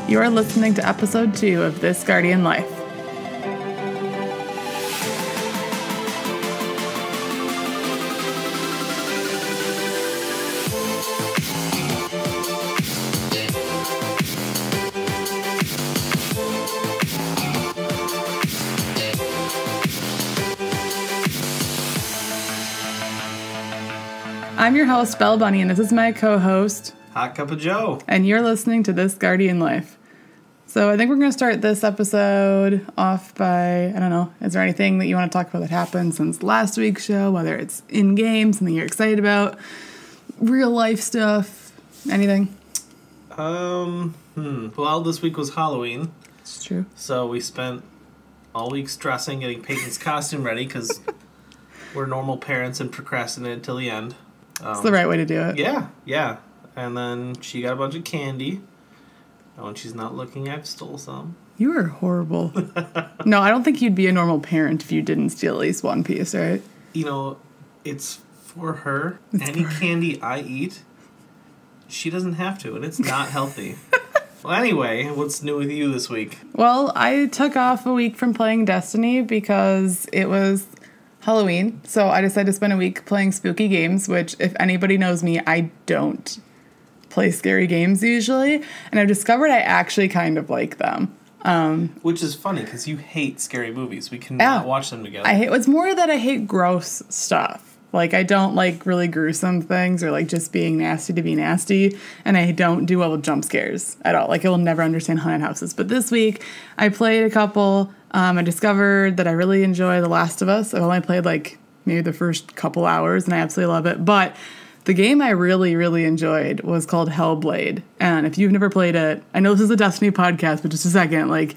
You are listening to episode 2 of This Guardian Life. I'm your host, Belle Bunny, and this is my co-host, Hot Cup of Joe. And you're listening to This Guardian Life. So I think we're going to start this episode off by, I don't know, is there anything that you want to talk about that happened since last week's show, whether it's in-game, something you're excited about, real life stuff, anything? Well, this week was Halloween. It's true. So we spent all week stressing, getting Peyton's costume ready, because we're normal parents and procrastinated till the end. It's the right way to do it. Yeah. And then she got a bunch of candy. And when she's not looking, I've stole some. You are horrible. No, I don't think you'd be a normal parent if you didn't steal at least one piece, right? You know, it's for her. Any candy I eat, she doesn't have to, and it's not healthy. Well, anyway, what's new with you this week? Well, I took off a week from playing Destiny because it was Halloween, so I decided to spend a week playing spooky games, which, if anybody knows me, I don't play scary games usually, and I've discovered I actually kind of like them. Which is funny, because you hate scary movies. We cannot watch them together. It's more that I hate gross stuff. Like, I don't like really gruesome things or, like, just being nasty to be nasty, and I don't do well with jump scares at all. Like, I will never understand haunted houses. But this week, I played a couple. I discovered that I really enjoy The Last of Us. I've only played, like, maybe the first couple hours, and I absolutely love it. But the game I really, really enjoyed was called Hellblade. And if you've never played it, I know this is a Destiny podcast, but just a second, like,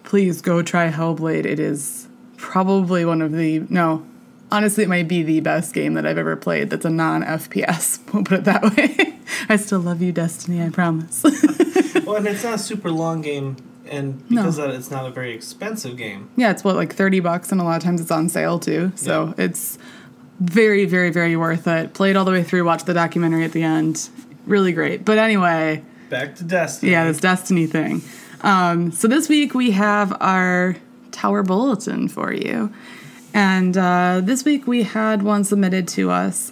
please go try Hellblade. It is probably honestly, it might be the best game that I've ever played that's a non-FPS. We'll put it that way. I still love you, Destiny, I promise. Well, and it's not a super long game, and because of that, it's not a very expensive game. Yeah, it's like $30, and a lot of times it's on sale, too. So It's very, very, very worth it. Played all the way through, watched the documentary at the end. Really great. But anyway, back to Destiny. Yeah, this Destiny thing. So this week we have our Tower Bulletin for you. And this week we had one submitted to us.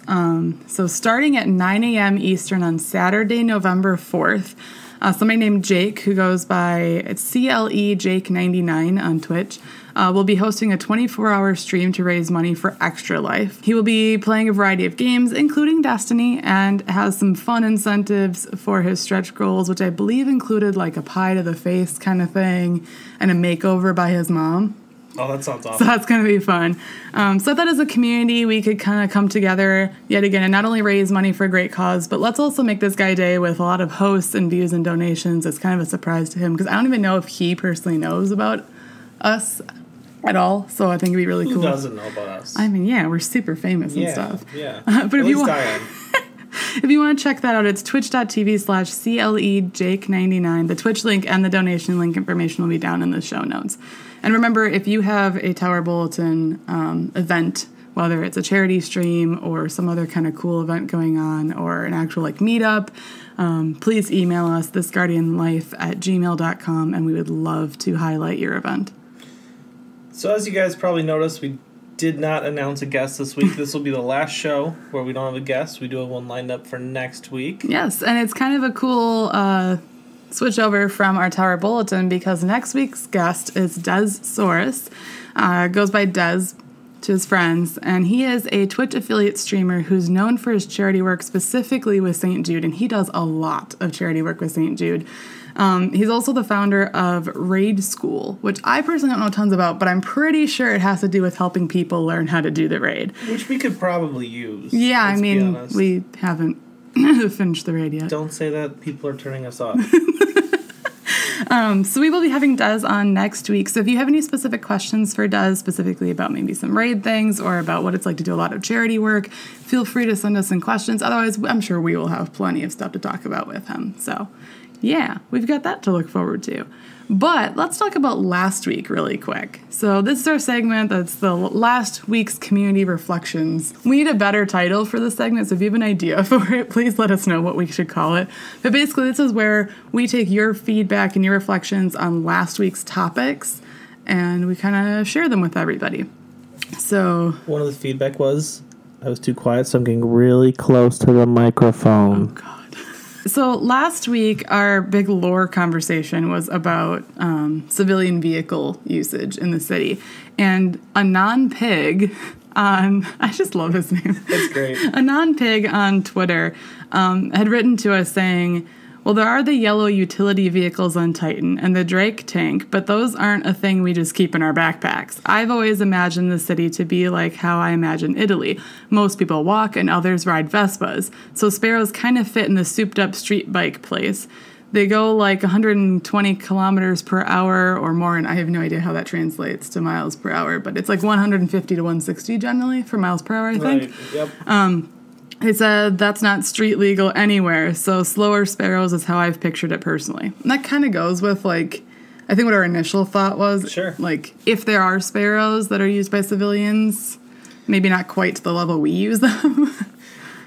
So starting at 9 a.m. Eastern on Saturday, November 4th, somebody named Jake, who goes by CLE Jake99 on Twitch, will be hosting a 24-hour stream to raise money for Extra Life. He will be playing a variety of games, including Destiny, and has some fun incentives for his stretch goals, which I believe included like a pie to the face kind of thing and a makeover by his mom. Oh, that sounds awesome. So that's going to be fun. So I thought as a community we could kind of come together yet again and not only raise money for a great cause, but let's also make this guy day with a lot of hosts and views and donations. It's kind of a surprise to him because I don't even know if he personally knows about us at all. So I think it'd be really cool. Who doesn't know about us? I mean, yeah, we're super famous and stuff. Yeah. But at least I am. If you want to check that out, it's twitch.tv/CLEJake99. The Twitch link and the donation link information will be down in the show notes. And remember, if you have a Tower Bulletin event, whether it's a charity stream or some other kind of cool event going on or an actual like meetup, please email us, thisguardianlife@gmail.com, and we would love to highlight your event. So as you guys probably noticed, we did not announce a guest this week. This will be the last show where we don't have a guest. We do have one lined up for next week. Yes, and it's kind of a cool switch over from our Tower Bulletin because next week's guest is Des-saurus. Goes by Des to his friends, and he is a Twitch affiliate streamer who's known for his charity work specifically with St. Jude, and he does a lot of charity work with St. Jude. He's also the founder of Raid School, which I personally don't know tons about, but I'm pretty sure it has to do with helping people learn how to do the raid. Which we could probably use. Yeah, I mean, we haven't finished the raid yet. Don't say that. People are turning us off. So we will be having Des on next week. So if you have any specific questions for Des, specifically about maybe some raid things or about what it's like to do a lot of charity work, feel free to send us some questions. Otherwise, I'm sure we will have plenty of stuff to talk about with him. So Yeah, we've got that to look forward to. But let's talk about last week really quick. So this is our segment that's the last week's community reflections. We need a better title for this segment, so if you have an idea for it, please let us know what we should call it. But basically, this is where we take your feedback and your reflections on last week's topics, and we kind of share them with everybody. So one of the feedback was I was too quiet, so I'm getting really close to the microphone. Oh, God. So last week, our big lore conversation was about civilian vehicle usage in the city. And a non-pig on, I just love his name. That's great. A non-pig on Twitter had written to us saying, well, there are the yellow utility vehicles on Titan and the Drake tank, but those aren't a thing we just keep in our backpacks. I've always imagined the city to be like how I imagine Italy. Most people walk and others ride Vespas, so Sparrows kind of fit in the souped-up street bike place. They go like 120 kilometers per hour or more, and I have no idea how that translates to miles per hour, but it's like 150 to 160 generally for miles per hour, I think. Right, yep. He said that's not street legal anywhere, so slower Sparrows is how I've pictured it personally. And that kind of goes with, like, I think what our initial thought was. Sure. Like, if there are Sparrows that are used by civilians, maybe not quite to the level we use them.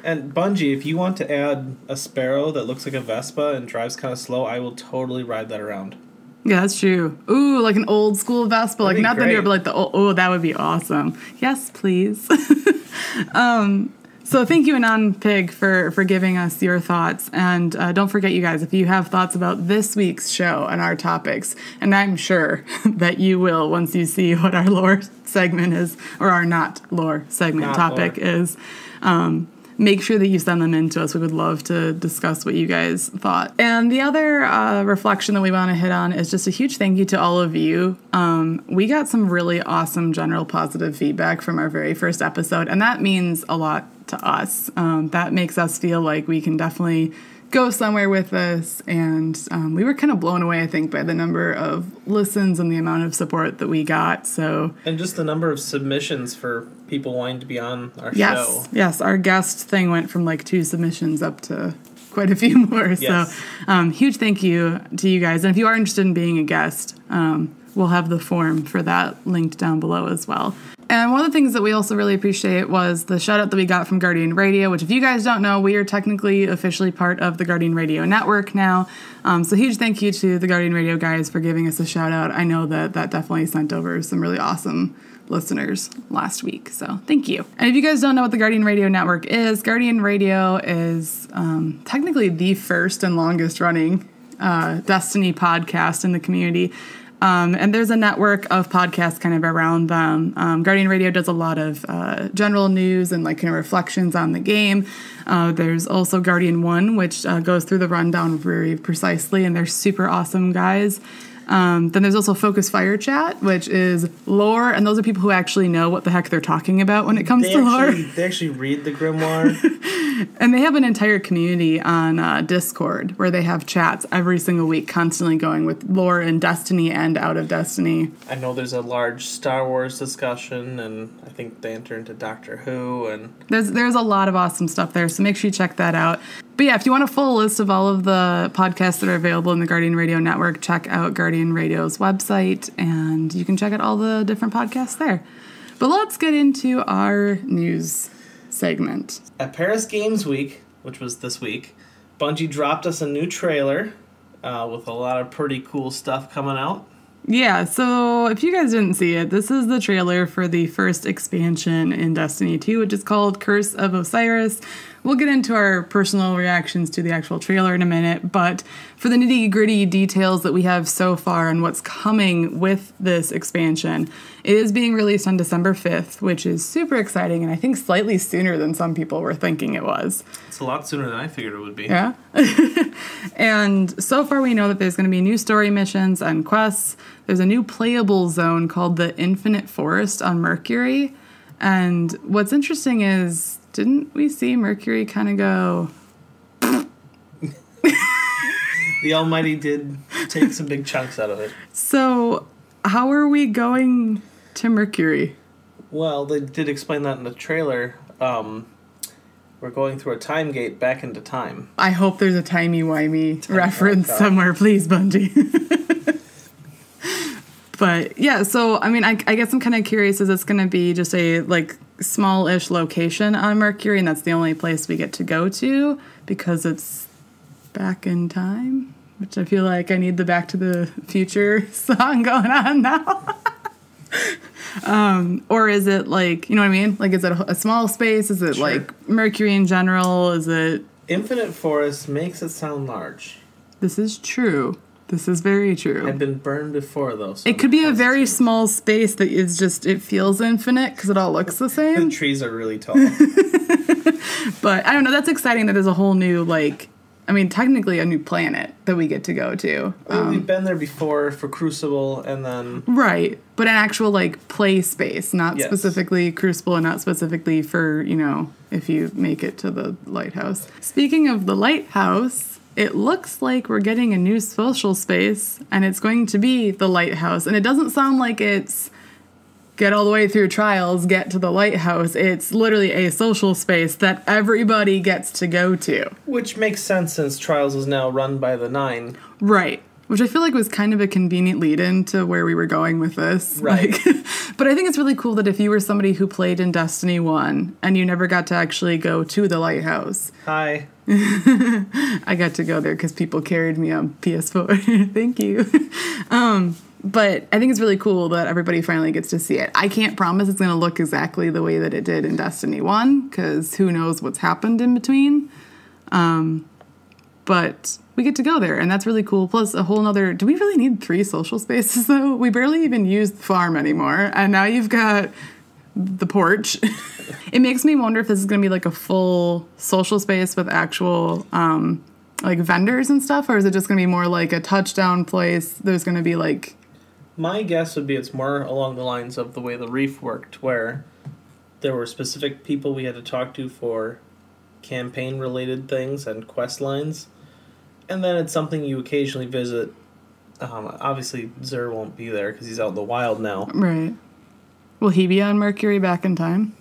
And Bungie, if you want to add a Sparrow that looks like a Vespa and drives kind of slow, I will totally ride that around. Yeah, that's true. Ooh, like an old school Vespa. Like, not the newer, but like the old. Oh, that would be awesome. Yes, please. So thank you, Anon Pig, for giving us your thoughts. And don't forget, you guys, if you have thoughts about this week's show and our topics, and I'm sure that you will once you see what our lore segment is, or our not lore segment topic is, make sure that you send them in to us. We would love to discuss what you guys thought. And the other reflection that we want to hit on is just a huge thank you to all of you. We got some really awesome general positive feedback from our very first episode, and that means a lot to us. That makes us feel like we can definitely go somewhere with this, and we were kind of blown away, I think, by the number of listens and the amount of support that we got. And just the number of submissions for people wanting to be on our show. Yes, our guest thing went from like 2 submissions up to quite a few more. Yes. So huge thank you to you guys. And if you are interested in being a guest, we'll have the form for that linked down below as well. And one of the things that we also really appreciate was the shout out that we got from Guardian Radio, which if you guys don't know, we are technically officially part of the Guardian Radio network now. So huge thank you to the Guardian Radio guys for giving us a shout out. I know that definitely sent over some really awesome listeners last week. So thank you. And if you guys don't know what the Guardian Radio network is, Guardian Radio is technically the first and longest running Destiny podcast in the community. And there's a network of podcasts kind of around them. Guardian Radio does a lot of general news and like kind of reflections on the game. There's also Guardian One, which goes through the rundown very precisely, and they're super awesome guys. Then there's also Focus Fire Chat, which is lore, and those are people who actually know what the heck they're talking about when it comes to lore. They actually read the Grimoire. And they have an entire community on Discord where they have chats every single week, constantly going with lore in Destiny and out of Destiny. I know there's a large Star Wars discussion, and I think they enter into Doctor Who. And there's a lot of awesome stuff there, so make sure you check that out. But yeah, if you want a full list of all of the podcasts that are available in the Guardian Radio Network, check out Guardian Radio's website, and you can check out all the different podcasts there. But let's get into our news segment. At Paris Games Week, which was this week, Bungie dropped us a new trailer with a lot of pretty cool stuff coming out. Yeah, so if you guys didn't see it, this is the trailer for the first expansion in Destiny 2, which is called Curse of Osiris. We'll get into our personal reactions to the actual trailer in a minute, but for the nitty-gritty details that we have so far and what's coming with this expansion, it is being released on December 5th, which is super exciting, and I think slightly sooner than some people were thinking it was. It's a lot sooner than I figured it would be. Yeah? And so far we know that there's going to be new story missions and quests. There's a new playable zone called the Infinite Forest on Mercury, and what's interesting is, didn't we see Mercury kind of go... The Almighty did take some big chunks out of it. So, how are we going to Mercury? Well, they did explain that in the trailer. We're going through a time gate back into time. I hope there's a timey-wimey reference somewhere, please, Bungie. But, yeah, so, I mean, I guess I'm kind of curious, is this going to be just a, like, small-ish location on Mercury, and that's the only place we get to go to because it's back in time? Which I feel like I need the Back to the Future song going on now. Or is it, like, you know what I mean? Like, is it a small space? Is it, like, Mercury in general? Is it... Infinite Forest makes it sound large. This is true. This is very true. I've been burned before, though. So it could be a very small space that is just, it feels infinite because it all looks the same. The trees are really tall. But, I don't know, that's exciting that there's a whole new, like, I mean, technically a new planet that we get to go to. We've been there before for Crucible, and then... Right, but an actual, like, play space, not specifically Crucible and not specifically for, you know, if you make it to the lighthouse. Speaking of the lighthouse... It looks like we're getting a new social space, and it's going to be the lighthouse. And it doesn't sound like it's get all the way through trials, get to the lighthouse. It's literally a social space that everybody gets to go to. Which makes sense since trials is now run by the 9. Right. Which I feel like was kind of a convenient lead-in to where we were going with this. Right. Like, but I think it's really cool that if you were somebody who played in Destiny 1 and you never got to actually go to the lighthouse. Hi. I got to go there because people carried me on PS4. Thank you. But I think it's really cool that everybody finally gets to see it. I can't promise it's going to look exactly the way that it did in Destiny 1 because who knows what's happened in between. But we get to go there, and that's really cool. Plus, a whole nother... Do we really need 3 social spaces, though? We barely even use the farm anymore, and now you've got the porch. It makes me wonder if this is going to be, like, a full social space with actual, like, vendors and stuff, or is it just going to be more like a touchdown place? There's going to be, like... My guess would be it's more along the lines of the way the Reef worked, where there were specific people we had to talk to for campaign-related things and quest lines. And then it's something you occasionally visit. Obviously, Xur won't be there because he's out in the wild now. Right. Will he be on Mercury back in time?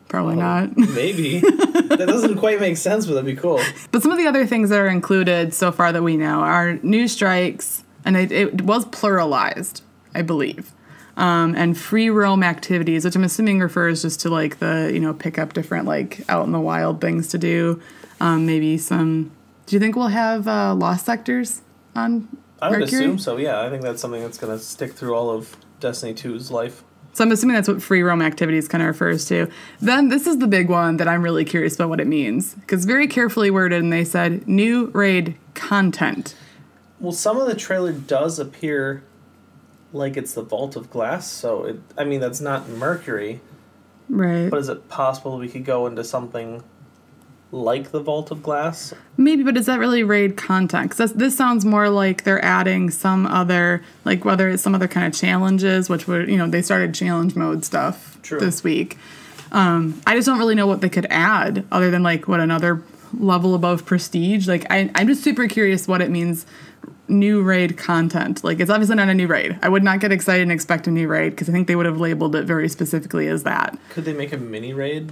Probably not. Maybe. That doesn't quite make sense, but that'd be cool. But some of the other things that are included so far that we know are new strikes, and it was pluralized, I believe, and free roam activities, which I'm assuming refers just to, like, the, you know, pick up different, like, out in the wild things to do. Maybe some... Do you think we'll have lost sectors on Mercury? I would assume so, yeah. I think that's something that's going to stick through all of Destiny 2's life. So I'm assuming that's what free roam activities kind of refers to. Then this is the big one that I'm really curious about what it means. Because very carefully worded, and they said, new raid content. Well, some of the trailer does appear like it's the Vault of Glass, so, that's not Mercury. Right. But is it possible we could go into something... like the Vault of Glass? Maybe, but is that really raid content? Because this sounds more like they're adding some other, like whether it's some other kind of challenges, which would, you know, they started challenge mode stuff this week. I just don't really know what they could add other than, like, what, another level above prestige? Like, I'm just super curious what it means, new raid content. Like, it's obviously not a new raid. I would not get excited and expect a new raid because I think they would have labeled it very specifically as that. Could they make a mini raid?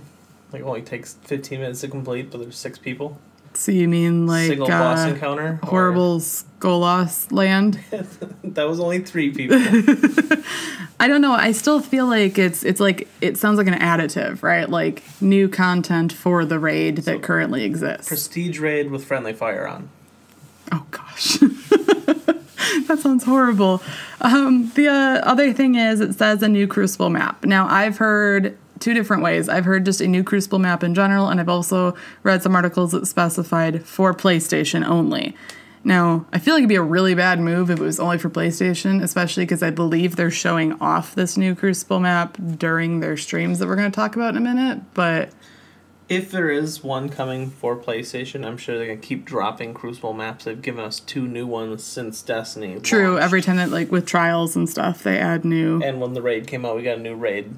Like, it only takes 15 minutes to complete, but there's 6 people. So you mean, like, single boss encounter? Horrible Skolas land? That was only 3 people. I don't know. I still feel like it's like, it sounds like an additive, right? Like, new content for the raid that currently exists. Prestige raid with friendly fire on. Oh, gosh. That sounds horrible. The other thing is, it says a new Crucible map. Now, I've heard... 2 different ways. I've heard just a new Crucible map in general, and I've also read some articles that specified for PlayStation only. Now, I feel like it'd be a really bad move if it was only for PlayStation, especially because I believe they're showing off this new Crucible map during their streams that we're going to talk about in a minute, but... If there is one coming for PlayStation, I'm sure they're going to keep dropping Crucible maps. They've given us 2 new ones since Destiny True, launched. every time that, like, with trials and stuff, they add new... And when the raid came out, we got a new raid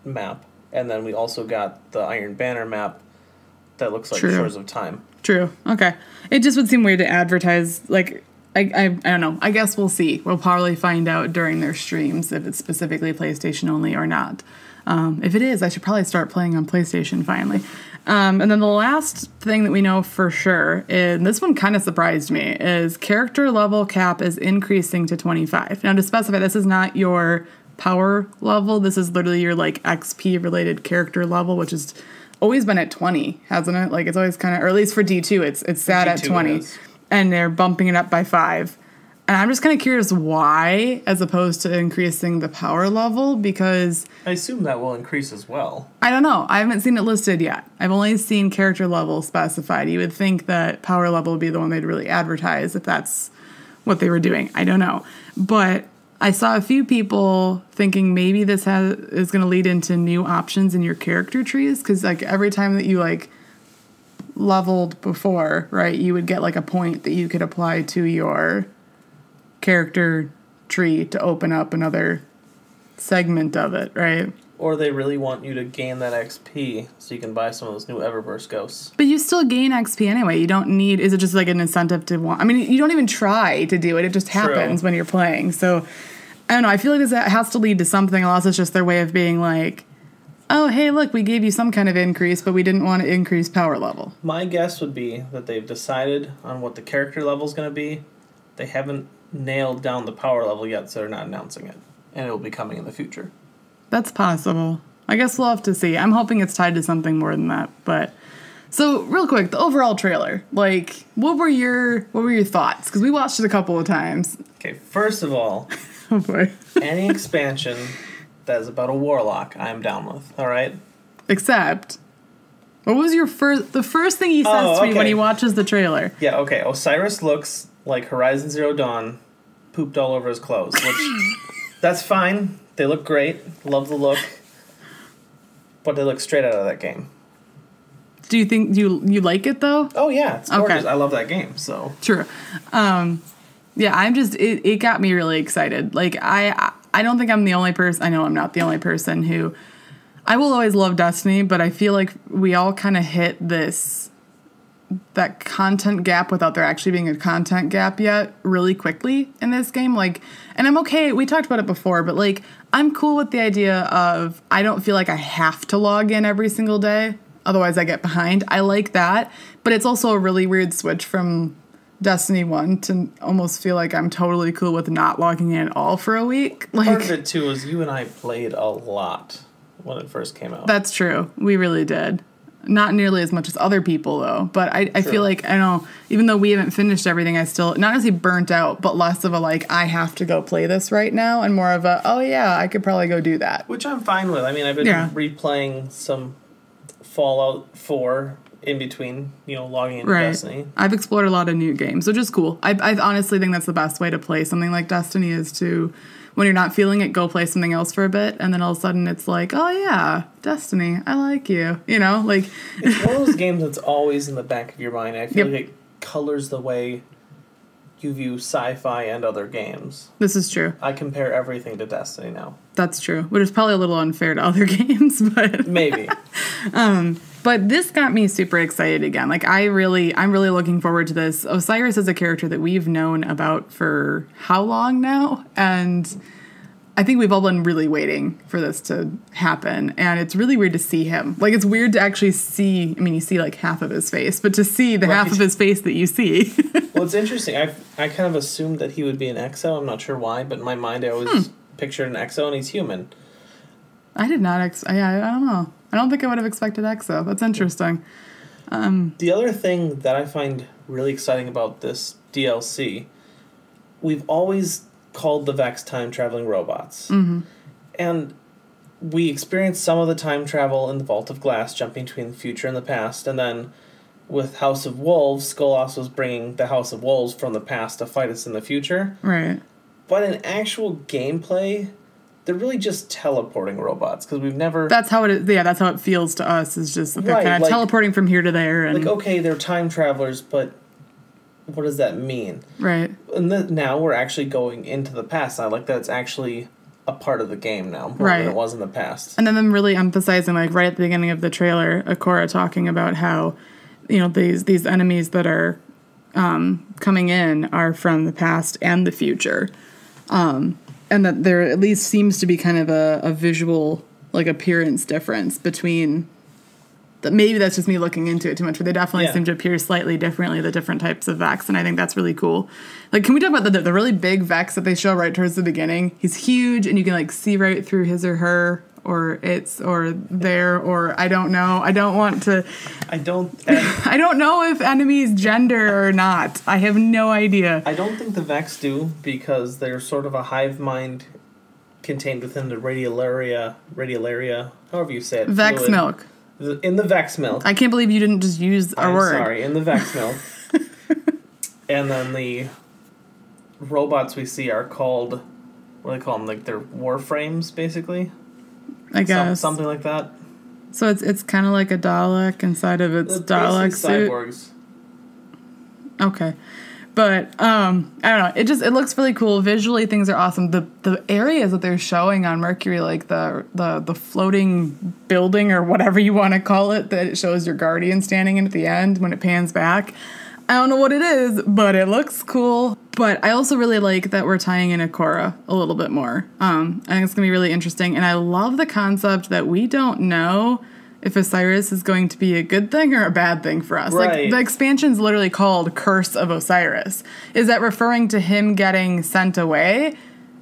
map, and then we also got the Iron Banner map that looks like Shores of Time. True. Okay. It just would seem weird to advertise, like, I don't know. I guess we'll see. We'll probably find out during their streams if it's specifically PlayStation only or not. If it is, I should probably start playing on PlayStation finally. And then the last thing that we know for sure, and this one kind of surprised me, is character level cap is increasing to 25. Now, to specify, this is not your power level. This is literally your, like, XP related character level, which has always been at 20, hasn't it? Like, it's always kind of, or at least for D2, it's sat at 20. And they're bumping it up by 5. And I'm just kind of curious why, as opposed to increasing the power level, because... I assume that will increase as well. I don't know. I haven't seen it listed yet. I've only seen character level specified. You would think that power level would be the one they'd really advertise if that's what they were doing. I don't know. But I saw a few people thinking maybe this is going to lead into new options in your character trees, because, like, every time that you, like, leveled before, right, you would get, like, a point that you could apply to your character tree to open up another segment of it, right? Or they really want you to gain that XP so you can buy some of those new Eververse ghosts. But you still gain XP anyway. You don't need... Is it just like an incentive to want... I mean, you don't even try to do it. It just happens when you're playing. So, I don't know. I feel like this has to lead to something, unless it's just their way of being like, oh, hey, look, we gave you some kind of increase, but we didn't want to increase power level. My guess would be that they've decided on what the character level is going to be. They haven't nailed down the power level yet, so they're not announcing it. And it will be coming in the future. That's possible. I guess we'll have to see. I'm hoping it's tied to something more than that. But so, real quick, the overall trailer. Like, what were your thoughts? Because we watched it a couple of times. Okay, first of all, oh boy, any expansion that is about a warlock, I'm down with. All right. Except, what was the first thing he says to me when he watches the trailer? Yeah. Okay. Osiris looks like Horizon Zero Dawn pooped all over his clothes, which that's fine. They look great. Love the look. But they look straight out of that game. Do you think you like it though? Oh yeah, it's gorgeous. Okay. I love that game. So true. Yeah, I'm just it got me really excited. Like I don't think I'm the only person. I know I'm not the only person who. I will always love Destiny, but I feel like we all kind of hit that content gap without there actually being a content gap yet really quickly in this game. Like, and I'm okay. We talked about it before, but like, I'm cool with the idea of I don't feel like I have to log in every single day. Otherwise I get behind. I like that, but it's also a really weird switch from Destiny 1 to almost feel like I'm totally cool with not logging in at all for a week. Like, part of it too is you and I played a lot when it first came out. That's true. We really did. Not nearly as much as other people, though. But I feel like, I don't know, even though we haven't finished everything, I still, not necessarily burnt out, but less of a, like, I have to go play this right now, and more of a, oh, yeah, I could probably go do that. Which I'm fine with. I mean, I've been replaying some Fallout 4 in between, logging into Destiny. I've explored a lot of new games, which is cool. I honestly think that's the best way to play something like Destiny is to... When you're not feeling it, go play something else for a bit, and then all of a sudden it's like, oh yeah, Destiny, I like you. Like... It's one of those games that's always in the back of your mind. I feel like it colors the way you view sci-fi and other games. This is true. I compare everything to Destiny now. That's true, which is probably a little unfair to other games, but... Maybe. But this got me super excited again. Like, I'm really looking forward to this. Osiris is a character that we've known about for how long now? And I think we've all been really waiting for this to happen. And it's really weird to see him. Like, it's weird to actually see, I mean, you see like half of his face, but to see the half of his face that you see. Well, it's interesting. I kind of assumed that he would be an exo. I'm not sure why, but in my mind I always pictured an exo, and he's human. I did not, I don't know. I don't think I would have expected EXO. That's interesting. The other thing that I find really exciting about this DLC, we've always called the Vex time-traveling robots. Mm-hmm. And we experienced some of the time travel in the Vault of Glass, jumping between the future and the past, and then with House of Wolves, Skolas was bringing the House of Wolves from the past to fight us in the future. Right. But in actual gameplay... They're really just teleporting robots, because we've never... That's how it is. Yeah, that's how it feels to us, is just that they're kind of teleporting from here to there. And okay, they're time travelers, but what does that mean? Right. And now we're actually going into the past. I like that it's actually a part of the game now, more than it was in the past. And then them really emphasizing, like, right at the beginning of the trailer, Akora talking about how, these enemies that are coming in are from the past and the future. And that there at least seems to be kind of a visual like appearance difference between. Maybe that's just me looking into it too much, but they definitely seem to appear slightly differently, the different types of Vex, and I think that's really cool. Like, can we talk about the really big Vex that they show right towards the beginning? He's huge, and you can, like, see right through his or her, or its, or their, or I don't know. I don't want to... I don't know if enemies gender or not. I have no idea. I don't think the Vex do, because they're sort of a hive mind contained within the radiolaria, however you say it. Vex fluid. milk. In the Vex milk. I can't believe you didn't just use a word. Sorry, in the Vex milk. And then the robots we see are called, what do they call them? Like, they're warframes, basically? I guess. Something like that. So it's kind of like a Dalek inside of its Dalek suit? Cyborgs. Okay. But, I don't know. It looks really cool. Visually, things are awesome. The areas that they're showing on Mercury, like the floating building or whatever you want to call it, that it shows your Guardian standing in at the end when it pans back. I don't know what it is, but it looks cool. But I also really like that we're tying in Ikora a little bit more. I think it's going to be really interesting. And I love the concept that we don't know if Osiris is going to be a good thing or a bad thing for us. Right. Like, the expansion's literally called Curse of Osiris. Is that referring to him getting sent away?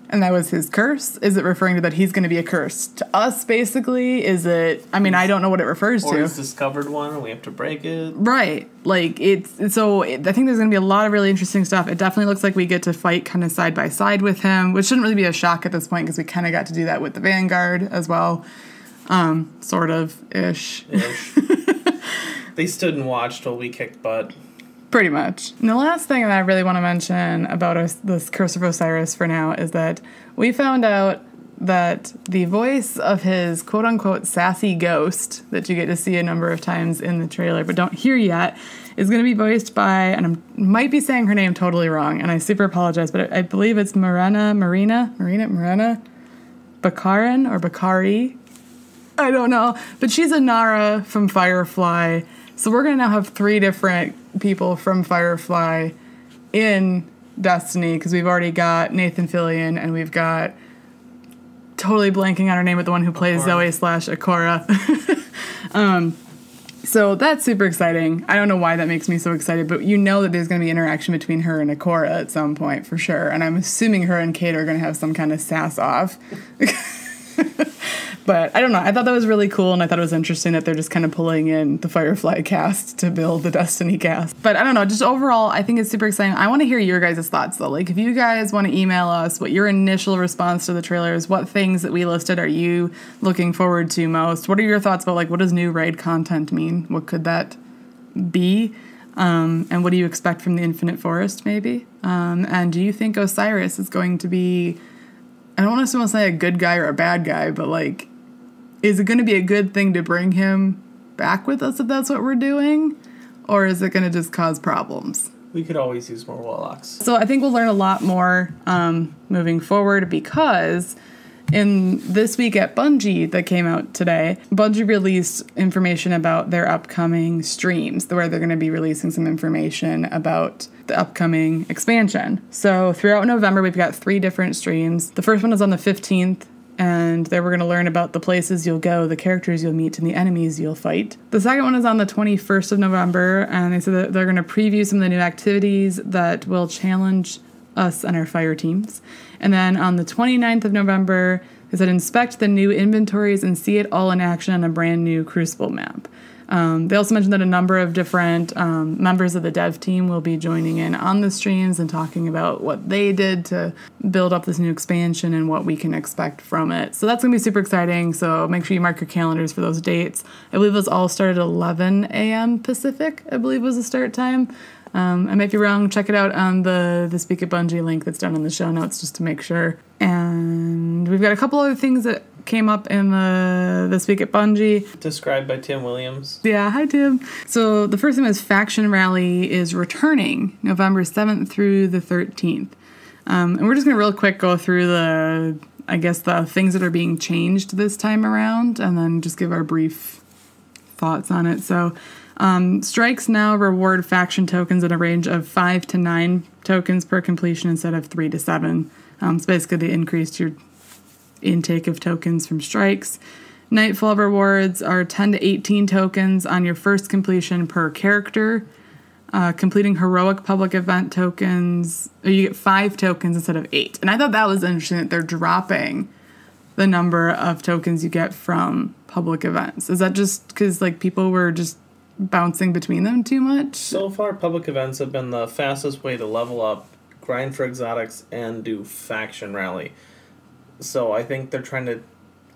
And that was his curse? Is it referring to that he's going to be a curse to us, basically? Is it... I mean, I don't know what it refers to. Or he's discovered one and we have to break it. Right. Like, I think there's going to be a lot of really interesting stuff. It definitely looks like we get to fight kind of side by side with him, which shouldn't really be a shock at this point because we kind of got to do that with the Vanguard as well. Sort of, ish. They stood and watched while we kicked butt. Pretty much. And the last thing that I really want to mention about this Curse of Osiris for now is that we found out that the voice of his quote-unquote sassy ghost that you get to see a number of times in the trailer but don't hear yet is going to be voiced by, and I might be saying her name totally wrong, and I super apologize, but I believe it's Marina Bakarin or Bakari. I don't know, but she's a Nara from Firefly. So we're going to now have 3 different people from Firefly in Destiny because we've already got Nathan Fillion and we've got, totally blanking on her name, but the one who plays Zoe/Ikora. So that's super exciting. I don't know why that makes me so excited, but you know that there's going to be interaction between her and Ikora at some point for sure. And I'm assuming her and Kate are going to have some kind of sass off. But I don't know. I thought that was really cool, and I thought it was interesting that they're just kind of pulling in the Firefly cast to build the Destiny cast. But I don't know. Just overall, I think it's super exciting. I want to hear your guys' thoughts, though. Like, if you guys want to email us what your initial response to the trailer is, what things that we listed are you looking forward to most? What are your thoughts about, like, what does new raid content mean? What could that be? And what do you expect from the Infinite Forest, maybe? And do you think Osiris is going to be... I don't want to say a good guy or a bad guy, but, like... Is it going to be a good thing to bring him back with us if that's what we're doing? Or is it going to just cause problems? We could always use more Warlocks. So I think we'll learn a lot more moving forward because in this week at Bungie that came out today, Bungie released information about their upcoming streams where they're going to be releasing some information about the upcoming expansion. So throughout November, we've got 3 different streams. The first one is on the 15th. And there we're going to learn about the places you'll go, the characters you'll meet, and the enemies you'll fight. The second one is on the 21st of November, and they said that they're going to preview some of the new activities that will challenge us and our fire teams. And then on the 29th of November, they said inspect the new inventories and see it all in action on a brand new Crucible map. They also mentioned that a number of different members of the dev team will be joining in on the streams and talking about what they did to build up this new expansion and what we can expect from it. So that's going to be super exciting. So make sure you mark your calendars for those dates. I believe it was all started at 11 a.m. Pacific, I believe was the start time. I might be wrong. Check it out on the Speak at Bungie link that's down in the show notes just to make sure. And we've got a couple other things that came up in the Speak at Bungie. Described by Tim Williams. Yeah, hi Tim. So the first thing is Faction Rally is returning November 7th through the 13th. And we're just going to real quick go through the things that are being changed this time around and then just give our brief thoughts on it. So strikes now reward faction tokens at a range of 5 to 9 tokens per completion instead of 3 to 7. So basically they increased your intake of tokens from strikes. Nightfall rewards are 10 to 18 tokens on your first completion per character. Completing heroic public event tokens, or you get 5 tokens instead of 8. And I thought that was interesting that they're dropping the number of tokens you get from public events. Is that just because like people were just bouncing between them too much? So far, public events have been the fastest way to level up, grind for exotics, and do faction rally. So I think they're trying to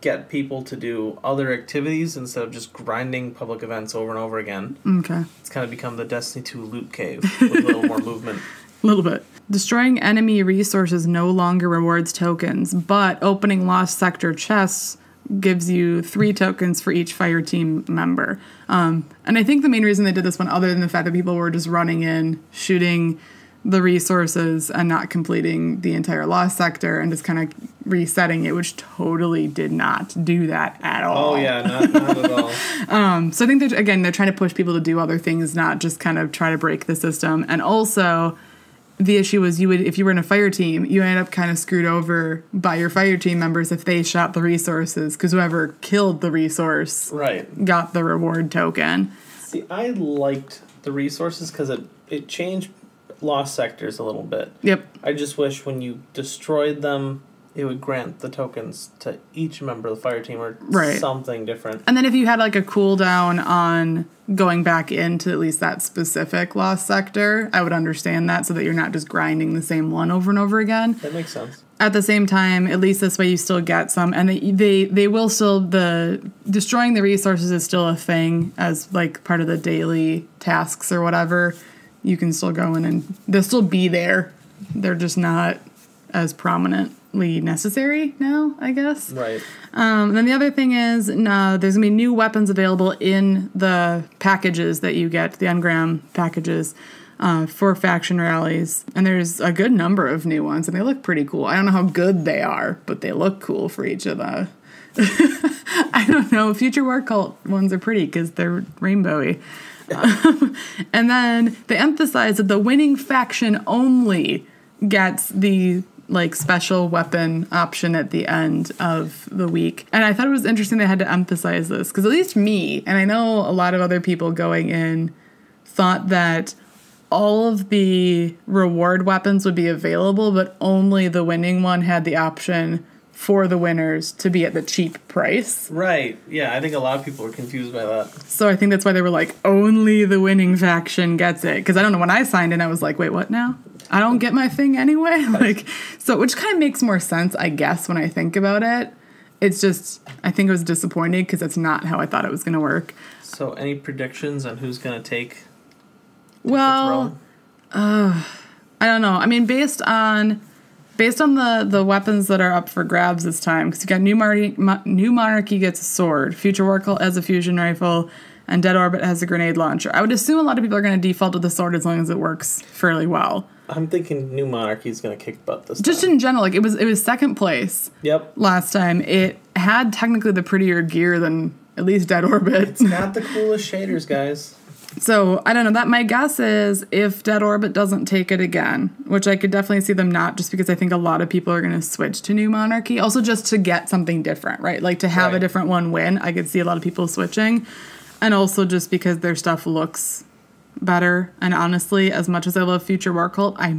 get people to do other activities instead of just grinding public events over and over again. Okay. It's kind of become the Destiny 2 loot cave with a little more movement. A little bit. Destroying enemy resources no longer rewards tokens, but opening lost sector chests gives you 3 tokens for each fire team member. And I think the main reason they did this one, other than the fact that people were just running in, shooting the resources and not completing the entire lost sector and just kind of resetting it, which totally did not do that at all. Oh yeah, not at all. So I think that, again, they're trying to push people to do other things, not just kind of try to break the system. And also, the issue was if you were in a fire team, you ended up kind of screwed over by your fire team members if they shot the resources, because whoever killed the resource got the reward token. See, I liked the resources because it changed lost sectors a little bit. Yep. I just wish when you destroyed them, it would grant the tokens to each member of the fire team or something different. And then if you had like a cooldown on going back into at least that specific lost sector, I would understand that, so that you're not just grinding the same one over and over again. That makes sense. At the same time, at least this way you still get some, and they will still, the destroying the resources is still a thing as like part of the daily tasks or whatever. You can still go in and they'll still be there. They're just not as prominently necessary now, I guess. Right. And then the other thing is there's going to be new weapons available in the packages that you get, the engram packages, for faction rallies. And there's a good number of new ones, and they look pretty cool. I don't know how good they are, but they look cool for each of the... I don't know. Future War Cult ones are pretty because they're rainbowy. And then they emphasize that the winning faction only gets the like special weapon option at the end of the week. And I thought it was interesting they had to emphasize this, because at least me, and I know a lot of other people going in, thought that all of the reward weapons would be available, but only the winning one had the option for the winners to be at the cheap price. Right. Yeah, I think a lot of people were confused by that. So I think that's why they were like, only the winning faction gets it. Because I don't know, when I signed in, I was like, wait, what now? I don't get my thing anyway? Like, so, which kind of makes more sense, I guess, when I think about it. It's just, I think it was disappointing because that's not how I thought it was going to work. So any predictions on who's going to take well, I don't know. I mean, based on the weapons that are up for grabs this time, because you got New Monarchy gets a sword, Future War Cult has a fusion rifle, and Dead Orbit has a grenade launcher. I would assume a lot of people are going to default to the sword as long as it works fairly well. I'm thinking New Monarchy is going to kick butt this time. Just in general, like it was second place. Yep. Last time. It had technically the prettier gear than at least Dead Orbit. It's got the coolest shaders, guys. So, I don't know. That my guess is if Dead Orbit doesn't take it again, which I could definitely see them not, just because I think a lot of people are going to switch to New Monarchy. Also, just to get something different, right? Like to have a different one win. I could see a lot of people switching. And also just because their stuff looks better. And honestly, as much as I love Future War Cult, I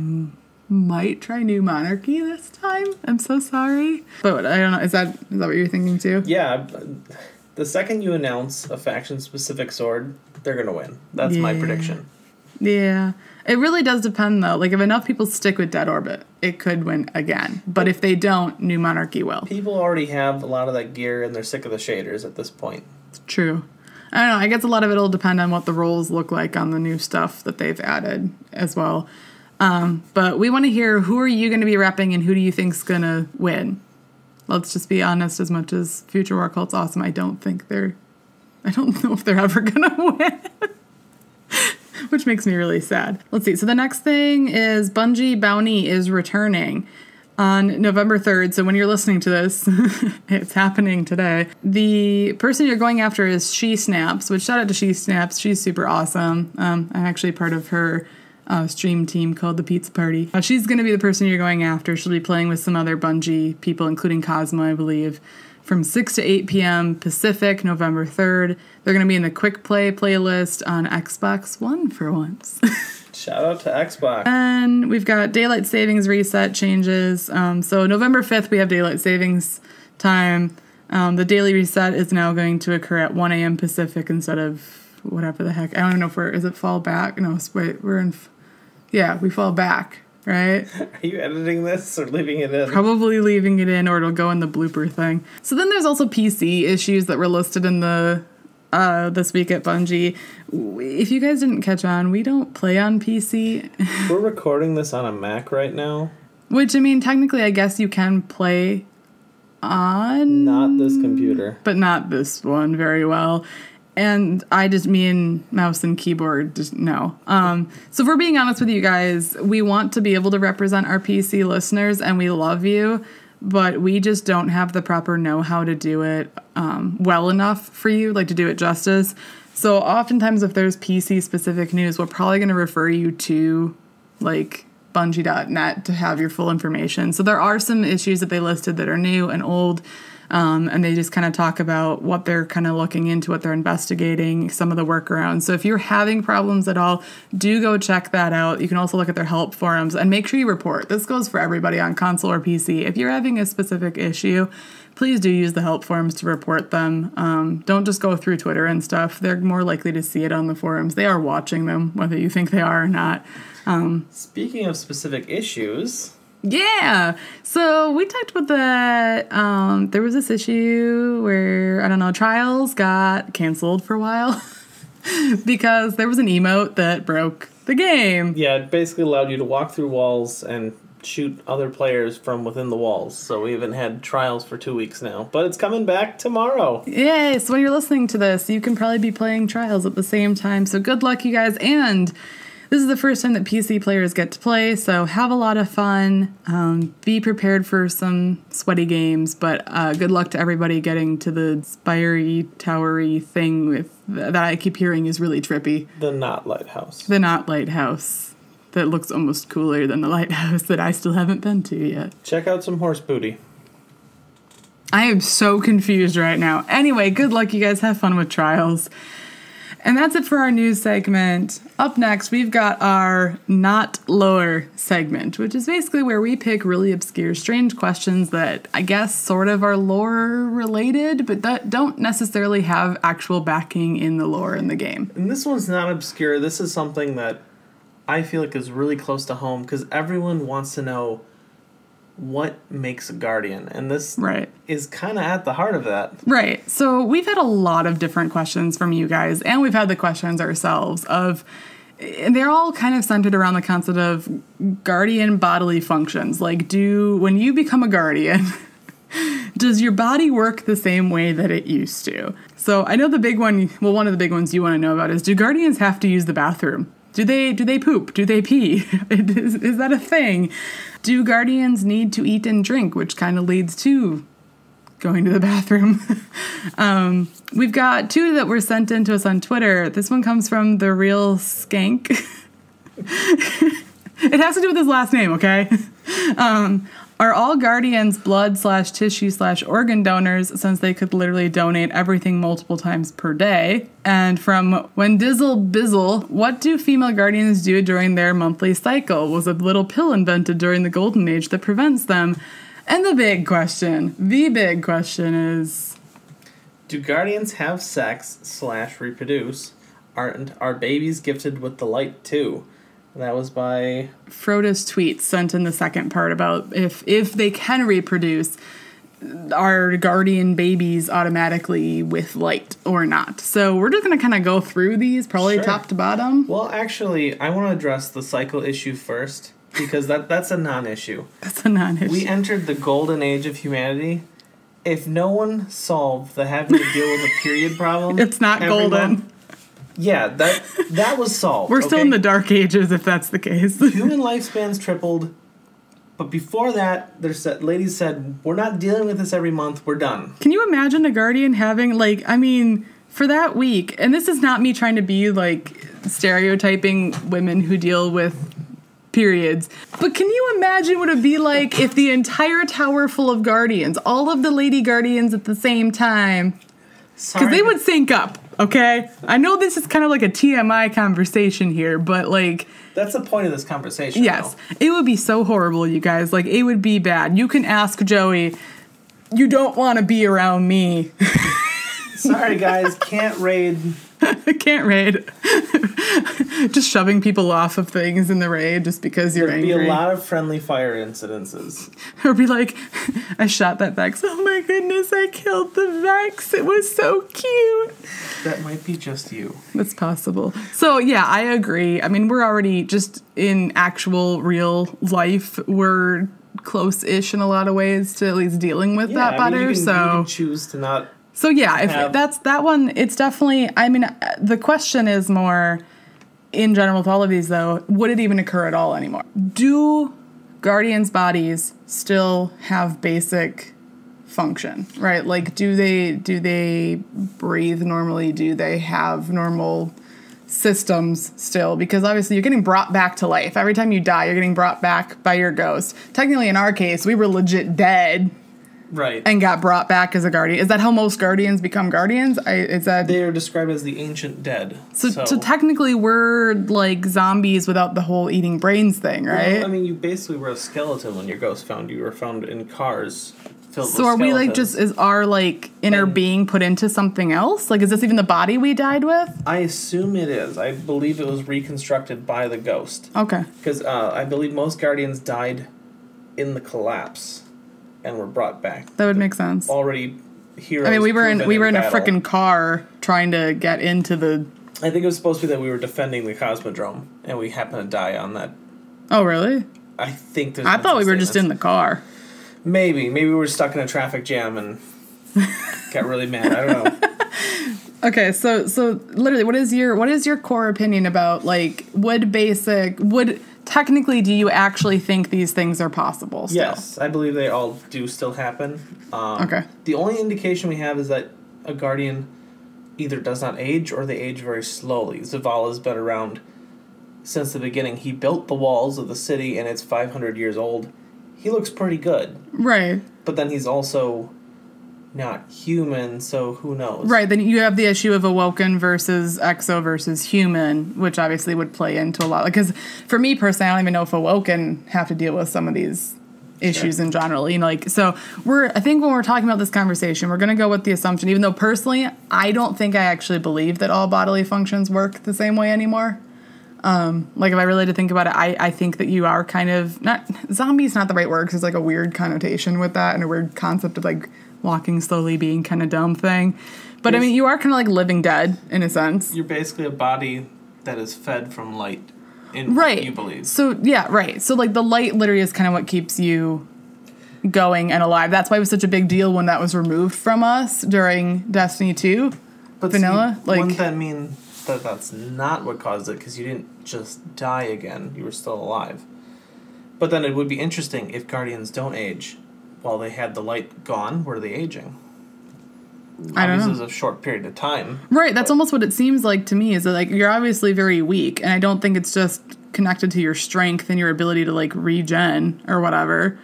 might try New Monarchy this time. I'm so sorry. But I don't know. Is that what you're thinking too? Yeah. The second you announce a faction-specific sword, they're going to win. That's my prediction. Yeah. It really does depend, though. Like, if enough people stick with Dead Orbit, it could win again. But if they don't, New Monarchy will. People already have a lot of that gear, and they're sick of the shaders at this point. It's true. I don't know. I guess a lot of it will depend on what the roles look like on the new stuff that they've added as well. But we want to hear, who are you going to be repping, and who do you think's going to win? Let's just be honest, as much as Future War Cult's awesome, I don't know if they're ever going to win. Which makes me really sad. Let's see. So the next thing is Bungie Bounty is returning on November 3rd. So when you're listening to this, it's happening today. The person you're going after is She Snaps, which shout out to She Snaps. She's super awesome. I'm actually part of her stream team called the Pizza Party. She's going to be the person you're going after. She'll be playing with some other Bungie people, including Cosmo, I believe. from 6 to 8 p.m. Pacific, November 3rd. They're going to be in the Quick Play playlist on Xbox One for once. Shout out to Xbox. And we've got daylight savings reset changes. So November 5th, we have daylight savings time. The daily reset is now going to occur at 1 a.m. Pacific instead of whatever the heck. I don't even know if is it fall back? No, wait, we fall back, right? Are you editing this or leaving it in? Probably leaving it in, or it'll go in the blooper thing. So then there's also PC issues that were listed in the this week at Bungie. If you guys didn't catch on, we don't play on PC. We're recording this on a Mac right now. Which, I mean, technically, I guess you can play on... Not this computer. But not this one very well. And me and mouse and keyboard, just no. So if we're being honest with you guys, we want to be able to represent our PC listeners, and we love you, but we just don't have the proper know-how to do it well enough for you, like to do it justice. So oftentimes if there's PC-specific news, we're probably going to refer you to, like, Bungie.net to have your full information. So there are some issues that they listed that are new and old, and they just kind of talk about what they're kind of looking into, what they're investigating, some of the workarounds. So if you're having problems at all, do go check that out. You can also look at their help forums and make sure you report. This goes for everybody on console or PC. If you're having a specific issue, please do use the help forums to report them. Don't just go through Twitter and stuff. They're more likely to see it on the forums. They are watching them, whether you think they are or not. Speaking of specific issues... Yeah. So we talked about that. There was this issue where, I don't know, Trials got canceled for a while because there was an emote that broke the game. Yeah, it basically allowed you to walk through walls and shoot other players from within the walls. So we even had Trials for 2 weeks now. But it's coming back tomorrow. Yay. So when you're listening to this, you can probably be playing Trials at the same time. So good luck, you guys. And... this is the first time that PC players get to play, so have a lot of fun. Be prepared for some sweaty games, but good luck to everybody getting to the spire-y, tower-y thing that I keep hearing is really trippy. The Not Lighthouse. The Not Lighthouse. That looks almost cooler than the lighthouse that I still haven't been to yet. Check out some horse booty. I am so confused right now. Anyway, good luck, you guys. Have fun with Trials. And that's it for our news segment. Up next, we've got our Not Lore segment, which is basically where we pick really obscure, strange questions that I guess sort of are lore related, but that don't necessarily have actual backing in the lore in the game. And this one's not obscure. This is something that I feel like is really close to home because everyone wants to know what makes a guardian, and this is kind of at the heart of that. Right. So we've had a lot of different questions from you guys, and we've had the questions ourselves and they're all kind of centered around the concept of guardian bodily functions. Like, when you become a guardian, does your body work the same way that it used to? So I know the big one, one of the big ones you want to know about is, do guardians have to use the bathroom? Do they poop? Do they pee? Is that a thing? Do guardians need to eat and drink, which kind of leads to going to the bathroom? We've got two that were sent in to us on Twitter. This one comes from The Real Skank. It has to do with his last name, okay? Are all guardians blood/tissue/organ donors, since they could literally donate everything multiple times per day? And from When Dizzle Bizzle, what do female guardians do during their monthly cycle? Was a little pill invented during the golden age that prevents them? And the big question is... do guardians have sex/reproduce? Are babies gifted with the light too? That was by... Frodo's tweet sent in the second part about if they can reproduce, are guardian babies automatically with light or not? So we're just going to kind of go through these, probably top to bottom. Well, actually, I want to address the cycle issue first, because that's a non-issue. That's a non-issue. We entered the golden age of humanity. If no one solved the having to deal with a period problem... it's not golden. Yeah, that was solved. We're still in the dark ages, if that's the case. Human lifespans tripled, but before that, ladies said, we're not dealing with this every month, we're done. Can you imagine a guardian having, for that week, and this is not me trying to be, stereotyping women who deal with periods. But can you imagine what it'd be like if the entire tower full of guardians, all of the lady guardians at the same time, because they would sync up, okay? I know this is kind of like a TMI conversation here, but like... That's the point of this conversation. Yes. It would be so horrible, you guys. Like, it would be bad. You can ask Joey, you don't want to be around me. Sorry, guys, can't raid. Can't raid. Just shoving people off of things in the raid just because you're angry. There'd be a lot of friendly fire incidences. Or be like, I shot that Vex. Oh my goodness, I killed the Vex. It was so cute. That might be just you. That's possible. So, yeah, I agree. I mean, we're already just in actual real life. We're close-ish in a lot of ways to at least dealing with that better. You can choose to not... So, yeah, if that's that one, it's definitely, I mean, the question is more, in general with all of these, though, would it even occur at all anymore? Do Guardians' bodies still have basic function, right? Like, do they breathe normally? Do they have normal systems still? Because obviously you're getting brought back to life. Every time you die, you're getting brought back by your ghost. Technically, in our case, we were legit dead. Right. And got brought back as a guardian. Is that how most guardians become guardians? They are described as the ancient dead. So technically we're like zombies without the whole eating brains thing, right? Well, I mean, you basically were a skeleton when your ghost found you. You were found in cars filled with So are skeletons. we like is our like inner being put into something else? Like, is this even the body we died with? I assume it is. I believe it was reconstructed by the ghost. Okay. Because I believe most guardians died in the collapse and were brought back. That would make sense. Already heroes. I mean, we were in a battle. frickin' car trying to get into the... I think it was supposed to be that we were defending the Cosmodrome, and we happened to die on that. Oh, really? I think there's... I thought we were just in the car. Maybe we were stuck in a traffic jam and got really mad. I don't know. Okay, so literally, what is your core opinion about, like, technically, do you actually think these things are possible still? Yes, I believe they all do still happen. Okay. The only indication we have is that a guardian either does not age or they age very slowly. Zavala's been around since the beginning. He built the walls of the city, and it's 500 years old. He looks pretty good. Right. But then he's also not human, so who knows? Right, then you have the issue of awoken versus exo versus human, which obviously would play into a lot. Because for me personally, I don't even know if awoken have to deal with some of these issues in general. You know, like, so I think when we're talking about this conversation, we're going to go with the assumption, even though personally, I don't think I actually believe that all bodily functions work the same way anymore. Like, if I really had to think about it, I think that you are kind of, not, zombie's not the right word, because there's like a weird connotation with that and a weird concept of like walking slowly being kind of dumb thing. But I mean, you are kind of like living dead in a sense. You're basically a body that is fed from light, you believe. So, yeah, right. So, like, the light literally is kind of what keeps you going and alive. That's why it was such a big deal when that was removed from us during Destiny 2. But Vanilla. See, wouldn't that mean that that's not what caused it? Because you didn't just die again. You were still alive. But then it would be interesting if Guardians don't age. While they had the light gone, were they aging? I don't know. This is a short period of time. Right, that's almost what it seems like to me, is that, like, you're obviously very weak, and I don't think it's just connected to your strength and your ability to, like, regen or whatever.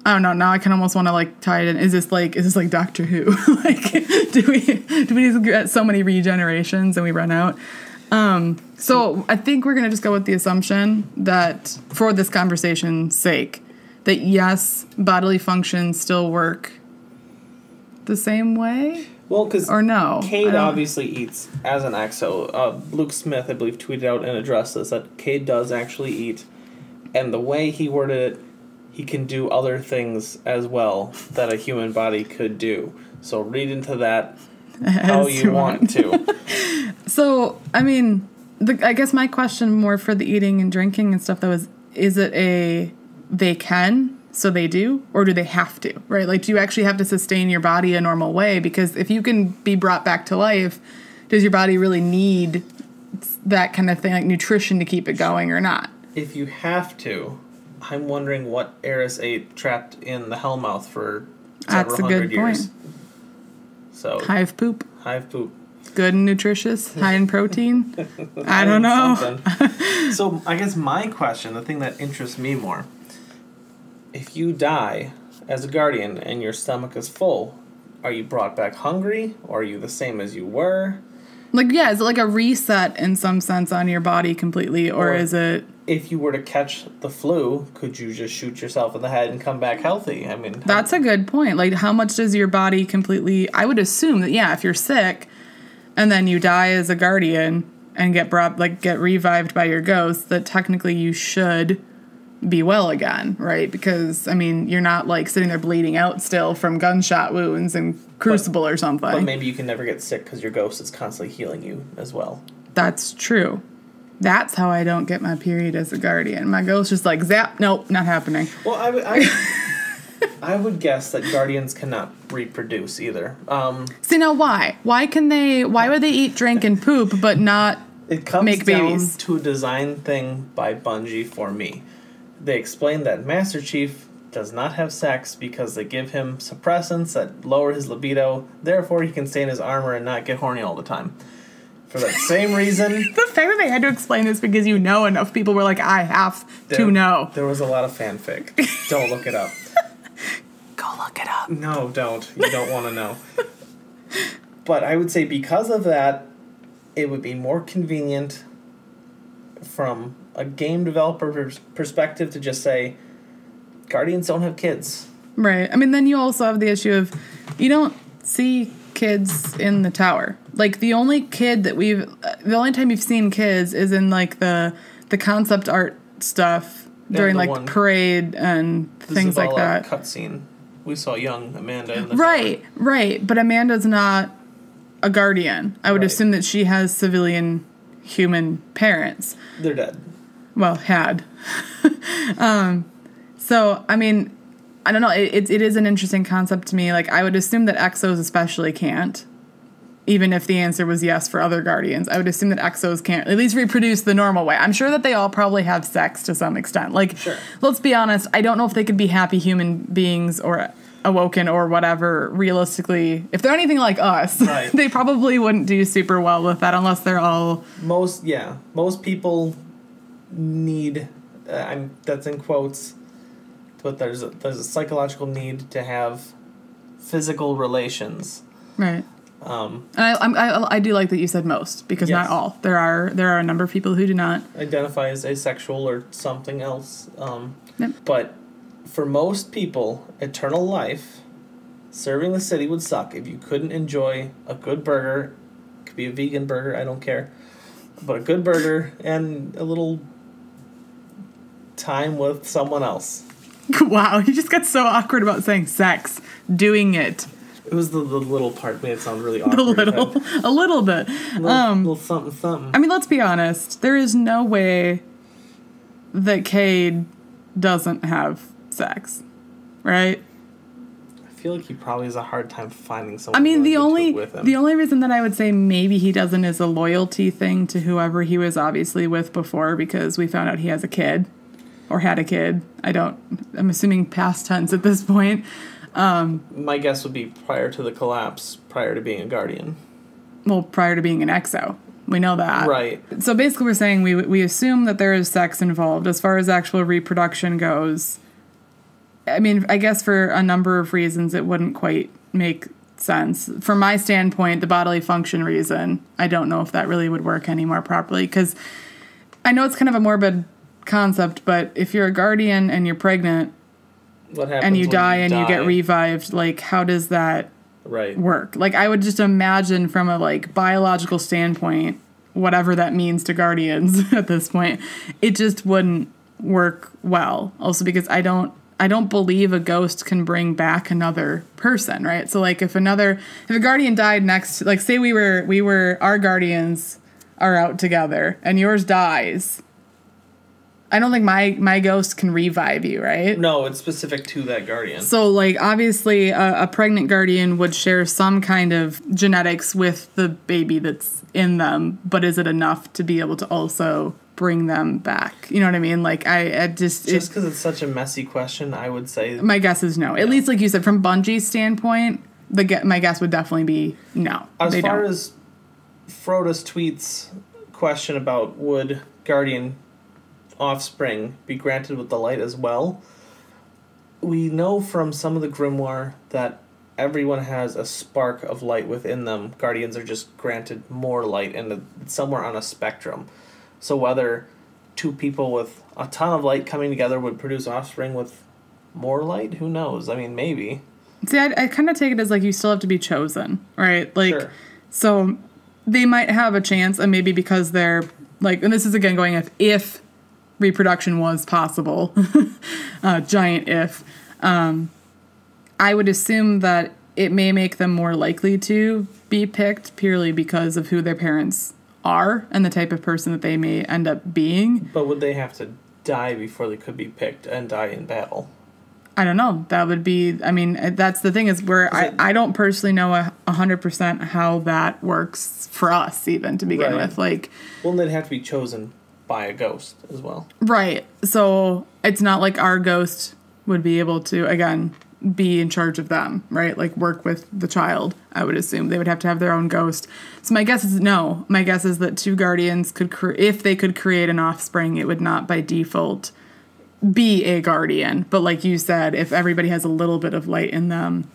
I don't know, now I can almost want to, like, tie it in. Is this like Doctor Who? Like, do we just get so many regenerations and we run out? So I think we're going to just go with the assumption that, for this conversation's sake, that yes, bodily functions still work the same way? Well, because or no, Cade obviously eats as an exo. Luke Smith, I believe, tweeted out and addressed this, that Cade does actually eat. And the way he worded it, he can do other things as well that a human body could do. So read into that how you want to. So, I mean, I guess my question more for the eating and drinking and stuff, though, is it a they can, so they do, or do they have to, right? Like, do you actually have to sustain your body a normal way? Because if you can be brought back to life, does your body really need that kind of thing, like nutrition, to keep it going or not? If you have to, I'm wondering what Eris ate trapped in the Hellmouth for several hundred years. That's a good point. So hive poop. Hive poop. good and nutritious, high in protein. I don't know. So I guess my question, the thing that interests me more, if you die as a guardian and your stomach is full, are you brought back hungry, or are you the same as you were? Like, yeah, is it like a reset in some sense on your body completely, or is it... If you were to catch the flu, could you just shoot yourself in the head and come back healthy? I mean... That's a good point. Like, how much does your body completely... I would assume that, yeah, if you're sick and then you die as a guardian and get revived by your ghost, that technically you should be well again, right? Because, I mean, you're not, like, sitting there bleeding out still from gunshot wounds and crucible or something. But maybe you can never get sick because your ghost is constantly healing you as well. That's true. That's how I don't get my period as a guardian. My ghost just like, zap, nope, not happening. Well, I would guess that guardians cannot reproduce either. See, now why? Why would they eat, drink, and poop but not make babies? It comes down to a design thing by Bungie for me. They explain that Master Chief does not have sex because they give him suppressants that lower his libido, therefore he can stay in his armor and not get horny all the time. For that same reason... The fact that they had to explain this because you know enough people were like, I have to know. There was a lot of fanfic. Don't look it up. Go look it up. No, don't. You don't want to know. But I would say because of that, it would be more convenient from a game developer perspective to just say, Guardians don't have kids. Right. I mean, then you also have the issue of, you don't see kids in the tower. Like, the only time you've seen kids is in, like, the concept art stuff during, like, parade and things like that. Cutscene. We saw young Amanda in the tower. Right. But Amanda's not a guardian. I would assume that she has civilian human parents. They're dead. Well, had. So, I mean, I don't know. It is an interesting concept to me. Like, I would assume that Exos especially can't. Even if the answer was yes for other Guardians, I would assume that Exos can't at least reproduce the normal way. I'm sure that they all probably have sex to some extent. Like, sure. Let's be honest. I don't know if they could be happy human beings or awoken or whatever, realistically. If they're anything like us, right. They probably wouldn't do super well with that unless they're all... Most people need, that's in quotes, but there's a psychological need to have physical relations. Right. And I do like that you said most, because not all. There are a number of people who do not identify as asexual or something else. Yep. But for most people, eternal life, serving the city would suck if you couldn't enjoy a good burger. It could be a vegan burger, I don't care. But a good burger and a little time with someone else. Wow, you just got so awkward about saying sex. Doing it. It was the little part made it sound really awkward. A little bit. Little something. I mean, let's be honest. There is no way that Cade doesn't have sex, right? I feel like he probably has a hard time finding someone. I mean, the only reason that I would say maybe he doesn't is a loyalty thing to whoever he was obviously with before, because we found out he has a kid or had a kid. I'm assuming past tense at this point. My guess would be prior to the collapse, prior to being a Guardian. Well, prior to being an Exo. We know that. Right. So basically we're saying we assume that there is sex involved. As far as actual reproduction goes, I mean, I guess for a number of reasons it wouldn't quite make sense. From my standpoint, the bodily function reason, I don't know if that really would work anymore properly, because I know it's kind of a morbid concept, but if you're a Guardian and you're pregnant, what happens and you die and you get revived, like, how does that work? Like, I would just imagine from a, like, biological standpoint, whatever that means to Guardians at this point, it just wouldn't work well. Also because I don't believe a ghost can bring back another person, right? So, like, if a Guardian died next, like, say our Guardians are out together and yours dies, I don't think my ghost can revive you, right? No, it's specific to that Guardian. So, like, obviously, a pregnant Guardian would share some kind of genetics with the baby that's in them, but is it enough to be able to also bring them back? You know what I mean? Like, I just because it's such a messy question, I would say my guess is no. At least, like you said, from Bungie's standpoint, my guess would definitely be no. As far as Frodus tweets question about would Guardian offspring be granted with the light as well. We know from some of the grimoire that everyone has a spark of light within them. Guardians are just granted more light and somewhere on a spectrum. So whether two people with a ton of light coming together would produce offspring with more light, who knows? I mean, maybe. See, I kind of take it as like you still have to be chosen, right? Like, sure. So they might have a chance, and maybe because they're like, and this is again going if reproduction was possible, giant if. I would assume that it may make them more likely to be picked purely because of who their parents are and the type of person that they may end up being. But would they have to die before they could be picked and die in battle? I don't know. That would be, I mean, that's the thing is where I don't personally know 100% how that works for us even to begin with. Like, well, they'd have to be chosen by a ghost as well. Right. So it's not like our ghost would be able to, again, be in charge of them, right? Like work with the child, I would assume. They would have to have their own ghost. So my guess is no. My guess is that two guardians could, if they could create an offspring, it would not by default be a guardian. But like you said, if everybody has a little bit of light in them,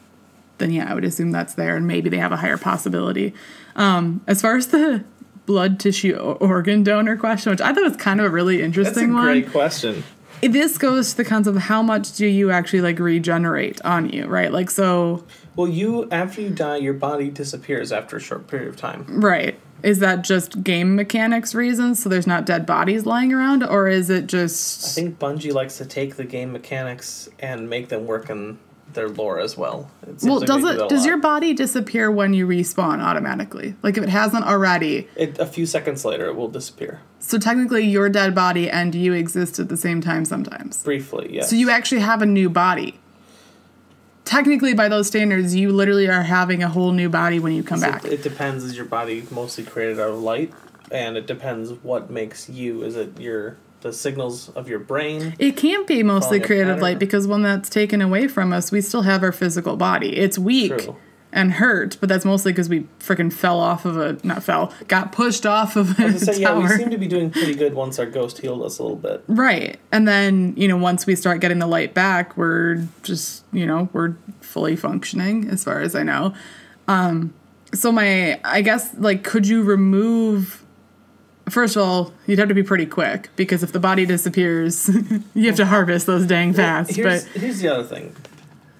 then yeah, I would assume that's there. And maybe they have a higher possibility. As far as the blood tissue organ donor question, which I thought was kind of a really interesting one. That's a great question. This goes to the concept of how much do you actually like regenerate on you, right? Like, so. Well, after you die, your body disappears after a short period of time. Right. Is that just game mechanics reasons, so there's not dead bodies lying around, or is it just? I think Bungie likes to take the game mechanics and make them work in their lore as well. Well, does your body disappear when you respawn automatically? Like if it hasn't already? A few seconds later, it will disappear. So technically, your dead body and you exist at the same time sometimes. Briefly, yes. So you actually have a new body. Technically, by those standards, you literally are having a whole new body when you come back. It depends. Is your body mostly created out of light? And it depends what makes you. Is it the signals of your brain? It can't be mostly created light because when that's taken away from us, we still have our physical body. It's weak. True. And hurt, but that's mostly because we freaking got pushed off of a tower. Yeah, we seem to be doing pretty good once our ghost healed us a little bit. Right. And then, once we start getting the light back, we're just, we're fully functioning as far as I know. So I guess, like, could you remove, first of all, you'd have to be pretty quick because if the body disappears, you have to harvest those dang fast. Here's the other thing.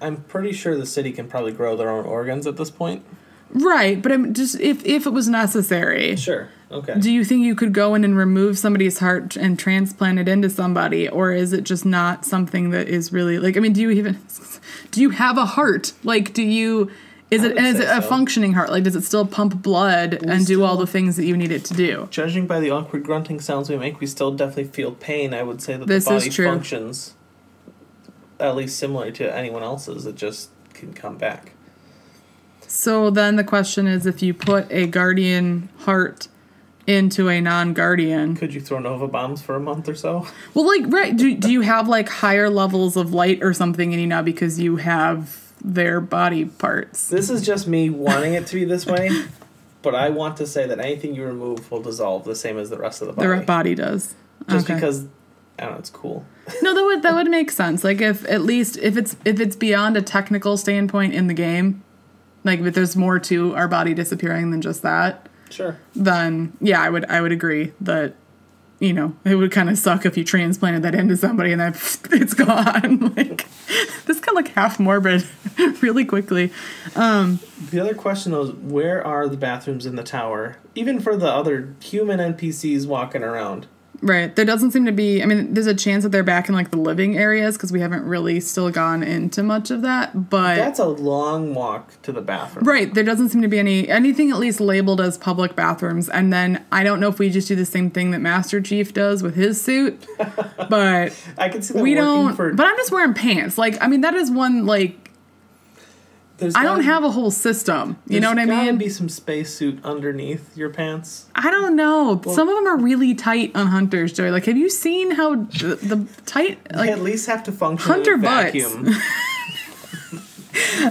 I'm pretty sure the city can probably grow their own organs at this point. Right, but I'm just if it was necessary. Sure. Okay. Do you think you could go in and remove somebody's heart and transplant it into somebody, or is it just not something that is really like? I mean, do you have a heart? Like, is it a functioning heart? Like, does it still pump blood and do all the things that you need it to do? Judging by the awkward grunting sounds we make, we still definitely feel pain. I would say that the body functions at least similar to anyone else's. It just can come back. So then the question is, if you put a guardian heart into a non-guardian, could you throw Nova bombs for a month or so? Well, like, right. Do you have like higher levels of light or something in you now because you have their body parts? This is just me wanting it to be this way, but I want to say that anything you remove will dissolve the same as the rest of the body. The body does. Just because, I don't know, it's cool. No, that would make sense. Like if it's beyond a technical standpoint in the game, like if there's more to our body disappearing than just that. Sure. Then yeah, I would agree that it would kind of suck if you transplanted that into somebody and then it's gone. Like this got like half morbid really quickly. The other question is, where are the bathrooms in the tower? Even for the other human NPCs walking around. Right. There doesn't seem to be, I mean, there's a chance that they're back in, like, the living areas because we haven't really still gone into much of that, but... That's a long walk to the bathroom. Right. There doesn't seem to be anything at least labeled as public bathrooms, and then I don't know if we just do the same thing that Master Chief does with his suit, but... I can see that working for... But I'm just wearing pants. Like, I mean, that is one, like... I don't have a whole system. You know what I mean? There's gotta be some spacesuit underneath your pants. I don't know. Well, some of them are really tight on Hunters, Joey. Like, have you seen how the tight... Like, they at least have to function Hunter in a vacuum.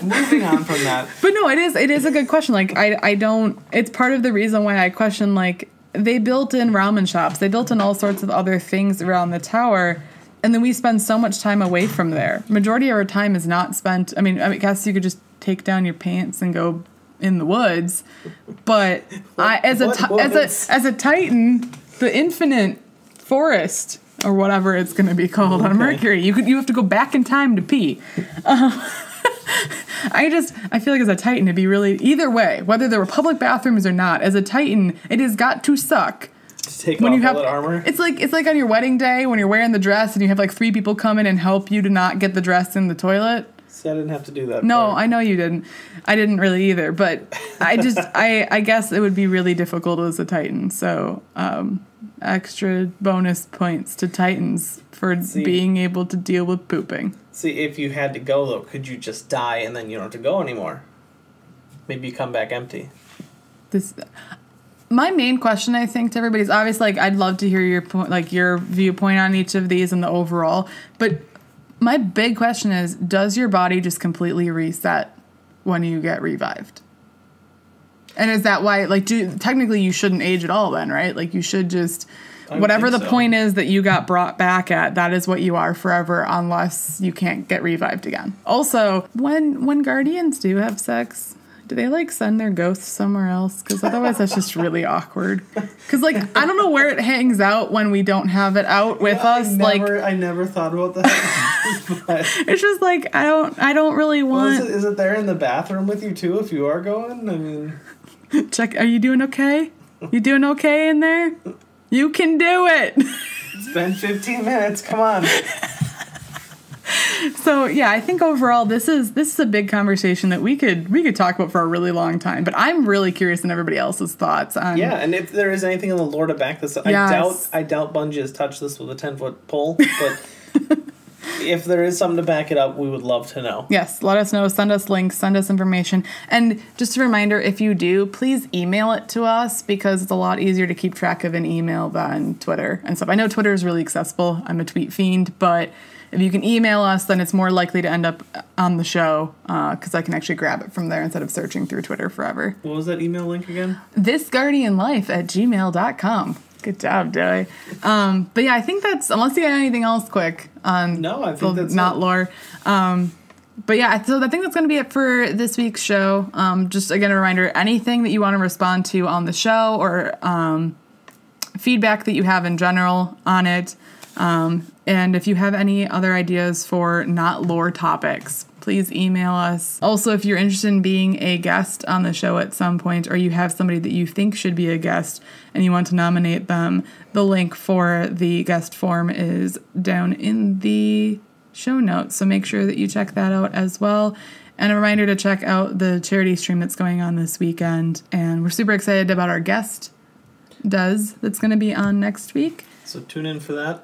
moving on from that. But no, it is a good question. Like, I don't, it's part of the reason why I question, like, they built in ramen shops. They built in all sorts of other things around the tower. And then we spend so much time away from there. Majority of our time is not spent. I mean, I guess you could just take down your pants and go in the woods. But as a Titan, the infinite forest, or whatever it's going to be called on Mercury, you have to go back in time to pee. I feel like as a Titan, it'd be really, either way, whether there were public bathrooms or not, as a Titan, it has got to suck. To take off all that armor? It's like on your wedding day when you're wearing the dress and you have like 3 people come in and help you to not get the dress in the toilet. See, I didn't have to do that. No, I know you didn't. I didn't really either, but I guess it would be really difficult as a Titan. So, extra bonus points to Titans for being able to deal with pooping. See, if you had to go, though, could you just die and then you don't have to go anymore? Maybe you come back empty. My main question, I think, to everybody is obviously, like, I'd love to hear your point, like your viewpoint on each of these and the overall. But my big question is, does your body just completely reset when you get revived? And is that why, like, technically you shouldn't age at all then, right? Like, you should just, whatever the point is that you got brought back at, that is what you are forever unless you can't get revived again. Also, when Guardians do have sex, do they, like, send their ghosts somewhere else? Because otherwise that's just really awkward. Because, like, I don't know where it hangs out when we don't have it out with us. I never thought about that. But it's just, like, I don't really want... Well, is it there in the bathroom with you, too, if you are going? I mean... Check, are you doing okay? You doing okay in there? You can do it! It's been 15 minutes, come on. So yeah, I think overall this is a big conversation that we could talk about for a really long time. But I'm really curious in everybody else's thoughts on. Yeah, and if there is anything in the lore to back this up, yes. I doubt Bungie has touched this with a 10-foot pole, but if there is something to back it up, we would love to know. Yes, let us know. Send us links, send us information. And just a reminder, if you do, please email it to us because it's a lot easier to keep track of an email than Twitter and stuff. I know Twitter is really accessible. I'm a tweet fiend, but if you can email us, then it's more likely to end up on the show because I can actually grab it from there instead of searching through Twitter forever. What was that email link again? thisguardianlife@gmail.com. Good job, Joey. But yeah, I think that's, unless you got anything else quick on no, I think that's not lore. But yeah, so I think that's going to be it for this week's show. Just again, a reminder, anything that you want to respond to on the show or feedback that you have in general on it. And if you have any other ideas for not lore topics, please email us. Also, if you're interested in being a guest on the show at some point, or you have somebody that you think should be a guest and you want to nominate them, the link for the guest form is down in the show notes. So make sure that you check that out as well. And a reminder to check out the charity stream that's going on this weekend. And we're super excited about our guest, Des, that's going to be on next week. So tune in for that.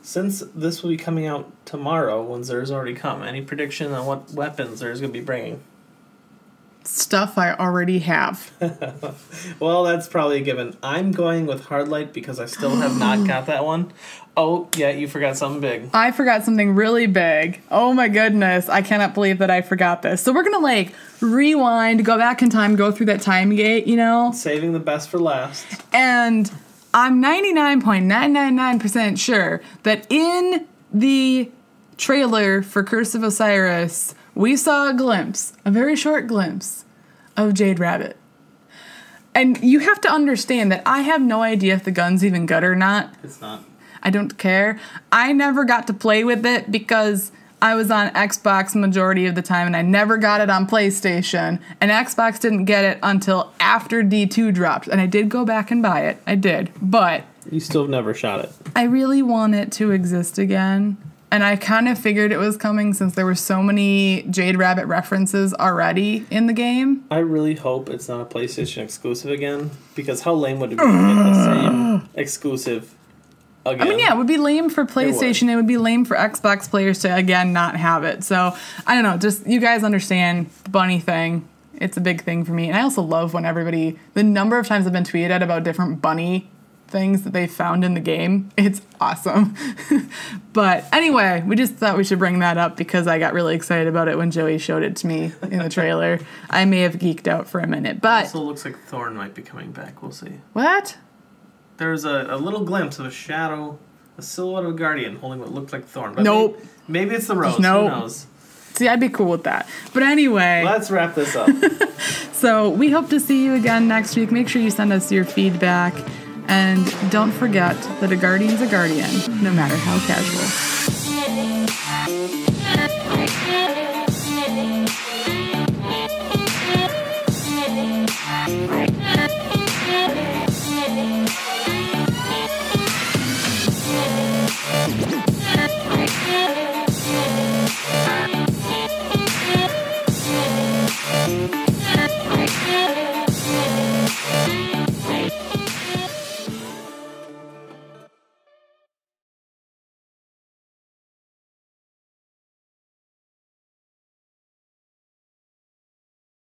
Since this will be coming out tomorrow, when Zer's already come, any prediction on what weapons Zer's going to be bringing? Stuff I already have. Well, that's probably a given. I'm going with Hardlight because I still have not got that one. Oh, yeah, you forgot something big. I forgot something really big. Oh my goodness. I cannot believe that I forgot this. So we're going to like rewind, go back in time, go through that time gate, you know? Saving the best for last. And I'm 99.999% sure that in the trailer for Curse of Osiris, we saw a glimpse, a very short glimpse, of Jade Rabbit. And you have to understand that I have no idea if the gun's even good or not. It's not. I don't care. I never got to play with it because I was on Xbox majority of the time and I never got it on PlayStation. And Xbox didn't get it until after D2 dropped. And I did go back and buy it. I did. But you still have never shot it. I really want it to exist again. And I kind of figured it was coming since there were so many Jade Rabbit references already in the game. I really hope it's not a PlayStation exclusive again. Because how lame would it be to get the same exclusive again? I mean, yeah, it would be lame for PlayStation. It would be lame for Xbox players to, again, not have it. So, I don't know. Just, you guys understand the bunny thing. It's a big thing for me. And I also love when everybody, the number of times I've been tweeted at about different bunny things that they found in the game. It's awesome. But anyway, we just thought we should bring that up because I got really excited about it when Joey showed it to me in the trailer. I may have geeked out for a minute, but... Also looks like Thorn might be coming back. We'll see. What? There's a little glimpse of a shadow, a silhouette of a Guardian holding what looked like Thorn. But Nope. Maybe it's the Rose. Nope. Who knows? See, I'd be cool with that. But anyway... Let's wrap this up. So we hope to see you again next week. Make sure you send us your feedback. And don't forget that a Guardian's a Guardian, no matter how casual.